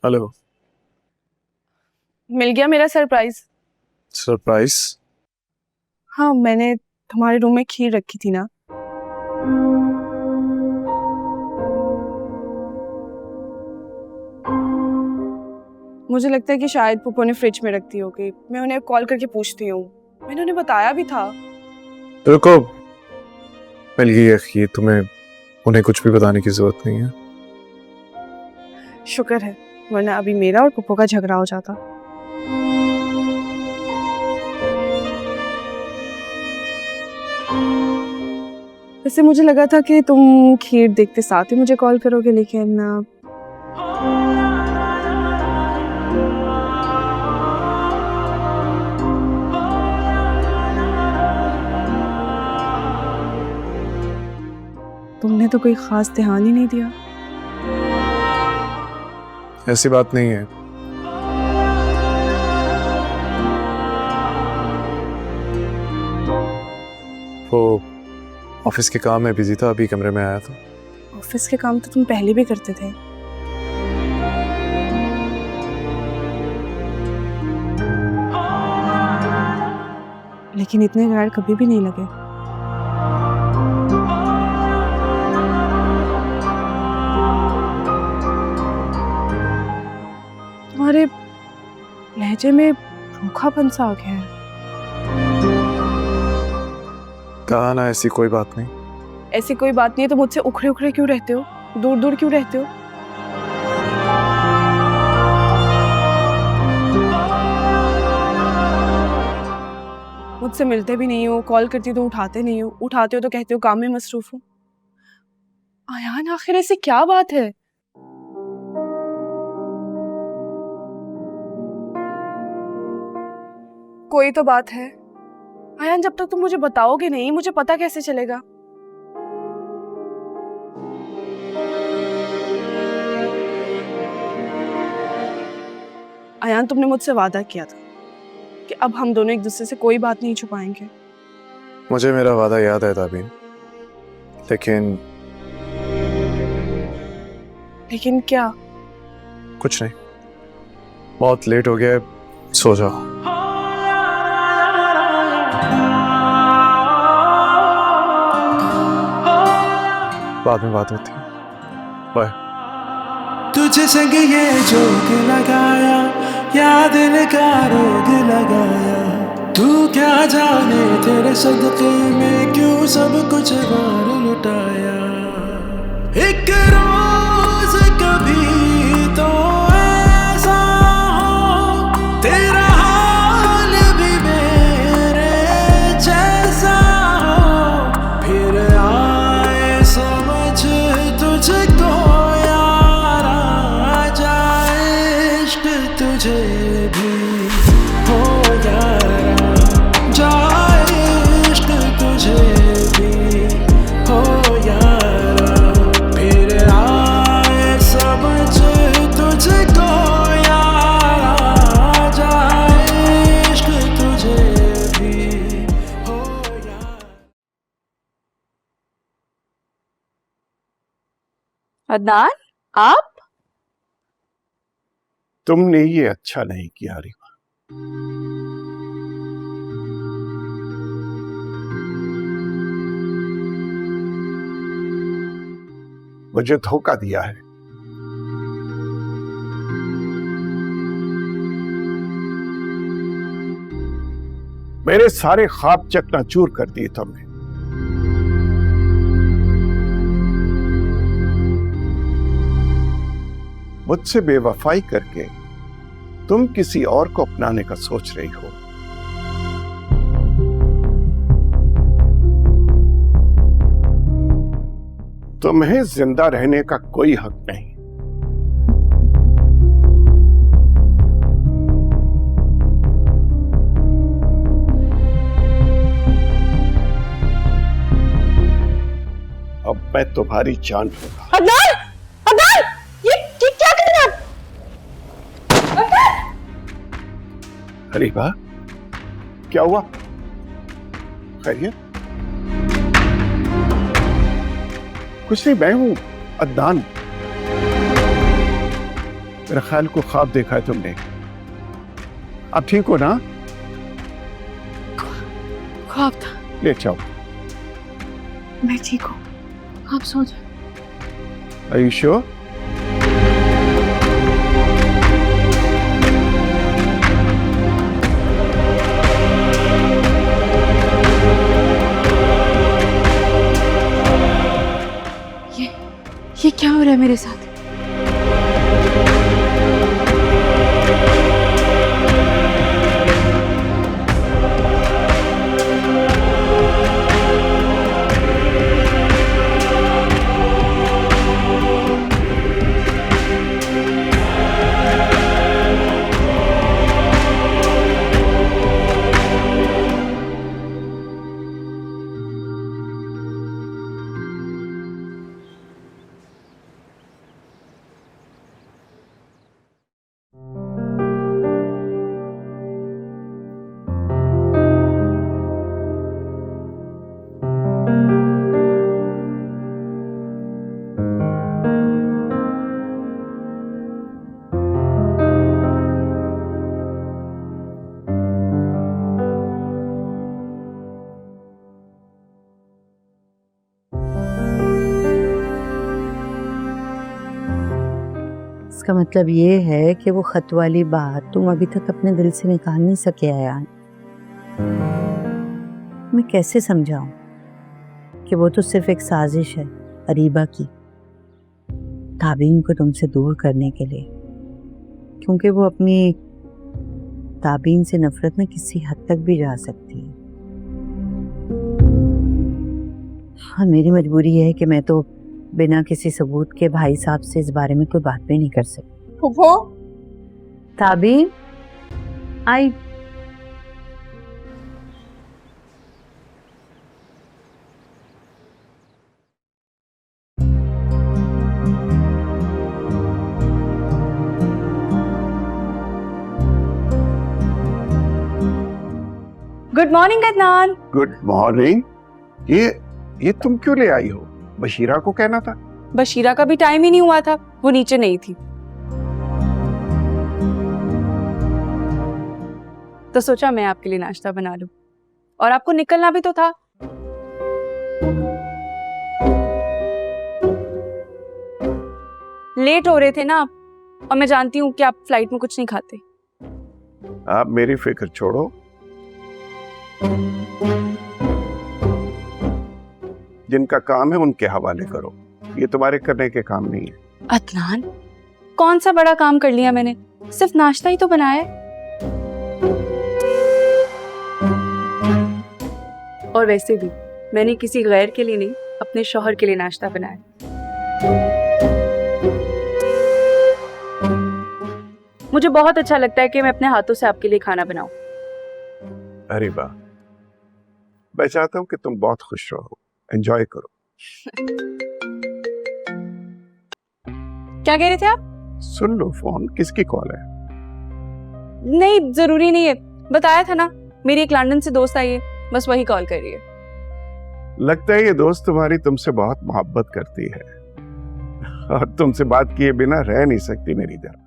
Hello. मिल गया मेरा surprise. Surprise? हाँ, मैंने तुम्हारे रूम में खीर रखी थी ना। मुझे लगता है कि शायद पुप्पो ने फ्रिज में रख दी होगी। मैं उन्हें कॉल करके पूछती हूँ। मैंने उन्हें बताया भी था। रुको, मिल गई है खीर। तुम्हें उन्हें कुछ भी बताने की जरूरत नहीं है। शुक्र है, वरना अभी मेरा और पुप्पो का झगड़ा हो जाता। वैसे मुझे लगा था कि तुम खीर देखते साथ ही मुझे कॉल करोगे, लेकिन तुमने तो कोई खास ध्यान ही नहीं दिया। ऐसी बात नहीं है। वो ऑफिस के काम में बिजी था, अभी कमरे में आया था। ऑफिस के काम तो तुम पहले भी करते थे। लेकिन इतने गैर कभी भी नहीं लगे। तुम्हारे लहजे में रूखापन सा आ गया है। कहा ना, ऐसी कोई बात नहीं। ऐसी कोई बात नहीं है तो मुझसे उखड़े उखड़े क्यों रहते हो? दूर दूर क्यों रहते हो? मुझसे मिलते भी नहीं हो, कॉल करती तो उठाते नहीं हो, उठाते हो तो कहते हो काम में मसरूफ हो। आयान, आखिर ऐसी क्या बात है? कोई तो बात है। आयान, जब तक तुम मुझे बताओगे नहीं, मुझे पता कैसे चलेगा? आयान, तुमने मुझसे वादा किया था कि अब हम दोनों एक दूसरे से कोई बात नहीं छुपाएंगे। मुझे मेरा वादा याद है ताबीन, लेकिन क्या? कुछ नहीं। बहुत लेट हो गया है, सो जाओ। बाद में बात होती है। बाय। तुझे संग ये जोग लगाया, या दिल का रोग लगाया। तू क्या जाने तेरे सदके में क्यों सब कुछ वार लुटाया। एक रोज कभी तो ऐसा हो, तेरा हाल भी मेरे जैसा हो। फिर आए समझ तुझको यारा, जाए इश्क तुझे भी हो यारा, जाए इश्क तुझे भी हो यारा। फिर आए समझ तुझको यारा, जाए इश्क तुझे भी हो यारा। अदनान, आप? तुमने ये अच्छा नहीं किया रिमा। मुझे धोखा दिया है। मेरे सारे ख्वाब चकनाचूर कर दिए तुमने। मुझसे बेवफाई करके तुम किसी और को अपनाने का सोच रही हो। तुम्हें जिंदा रहने का कोई हक नहीं। अब मैं तुम्हारी जान लूंगा। अदनान! अदनान! ये क्या कर रहे हैं आप? अरे वाह, क्या हुआ? खैरियत? कुछ नहीं, मैं हूं अदनान। मेरा ख्याल को ख्वाब देखा है तुमने। अब ठीक हो ना? ख्वाब था। ले जाओ। मैं ठीक हूँ, आप सो जाओ। Are you sure? ये क्या हो रहा है मेरे साथ? इसका मतलब ये है कि वो खत वाली बात तुम अभी तक अपने दिल से निकाल नहीं सके अयान। मैं कैसे समझाऊं कि वो तो सिर्फ एक साजिश है अरीबा की, ताबीन को तुमसे दूर करने के लिए, क्योंकि वो अपनी ताबीन से नफरत में किसी हद तक भी जा सकती है। हाँ, मेरी मजबूरी है कि मैं तो बिना किसी सबूत के भाई साहब से इस बारे में कोई बात भी नहीं कर सकती। फूफो, ताबीन आई। Good morning Adnan. Good morning. ये तुम क्यों ले आई हो? बशीरा को कहना था। बशीरा का भी टाइम ही नहीं हुआ था, वो नीचे नहीं थी, तो सोचा मैं आपके लिए नाश्ता बना लूं। और आपको निकलना भी तो था। लेट हो रहे थे ना आप, और मैं जानती हूँ कि आप फ्लाइट में कुछ नहीं खाते। आप मेरी फिक्र छोड़ो, जिनका काम है उनके हवाले करो, ये तुम्हारे करने के काम नहीं है। अदनान, कौन सा बड़ा काम कर लिया मैंने? सिर्फ नाश्ता ही तो बनाया है। और वैसे भी मैंने किसी गैर के लिए नहीं, अपने शौहर के लिए नाश्ता बनाया। मुझे बहुत अच्छा लगता है कि मैं अपने हाथों से आपके लिए खाना बनाऊं। अरे वाह, मैं चाहता हूं कि तुम बहुत खुश रहो, एंजॉय करो। क्या कह रहे थे आप? सुन लो, फोन किसकी कॉल है? नहीं, जरूरी नहीं है, बताया था ना, मेरी एक लंदन से दोस्त आई है, बस वही कॉल कर रही है। लगता है ये दोस्त तुम्हारी तुमसे बहुत मोहब्बत करती है और तुमसे बात किए बिना रह नहीं सकती मेरी तरह।